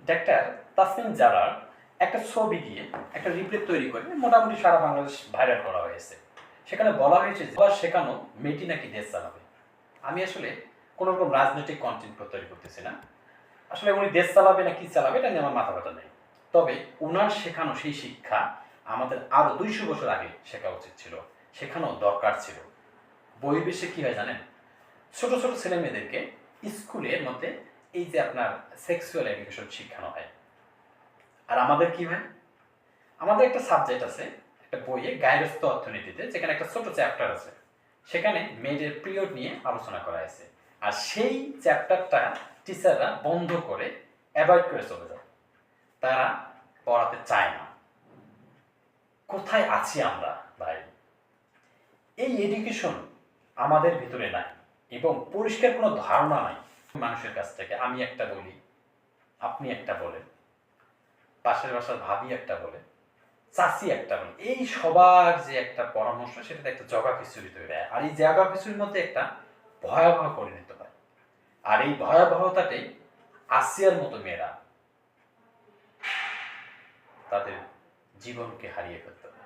Doctor Tasmin জারার একটা ছবি দিয়ে একটা রিপ্লে তৈরি করে মোটামুটি সারা বাংলাদেশ ভাইরাল করা হয়েছে। সেখানে বলা হয়েছে যে আবার শেখানো মেয়েটি নাকি দেশ চালাবে। আমি আসলে কোনো রকম রাজনৈতিক কন্টেন্ট তৈরি করতেছি না। আসলে উনি দেশ চালাবে না কি চালাবে এটা নিয়ে আমার মাথা ব্যথা নেই। তবে উনার শেখানো সেই শিক্ষা আমাদের আরো ২০০ বছর আগে শেখা উচিত ছিল, শেখানো দরকার ছিল। পরিবেশে কি হয় জানেন, ছোট ছোট ছেলে মেয়েদেরকে স্কুলের মধ্যে এই যে আপনার সেক্সুয়াল এডুকেশন শিখানো হয়। আর আমাদের কি হয়, আমাদের একটা সাবজেক্ট আছে একটা বইয়ে গার্হস্থ্য অর্থনীতিতে, যেখানে একটা ছোট চ্যাপ্টার আছে, সেখানে মেয়েদের পিরিয়ড নিয়ে আলোচনা করা হয়েছে। আর সেই চ্যাপ্টারটা টিচাররা বন্ধ করে অ্যাভয়েড করে চলে যায়, তারা পড়াতে চায় না। কোথায় আছি আমরা ভাই? এই এডুকেশন আমাদের ভিতরে নাই এবং পরিষ্কার কোনো ধারণা নাই মানুষের কাছ থেকে। আমি একটা বলি, আপনি একটা বলেন, পাশের বাসার ভাবি একটা বলে, চাষি একটা বলে, এই সবার যে একটা পরামর্শ সেটাতে একটা জগা খিচুড়ি তৈরি হয়। আর এই জগা খিচুড়ির মধ্যে একটা ভয়াবহ পরিণত হয়। আর এই ভয়াবহতাতে আসিয়ার মতো মেয়েরা তাদের জীবনকে হারিয়ে ফেলতে হয়।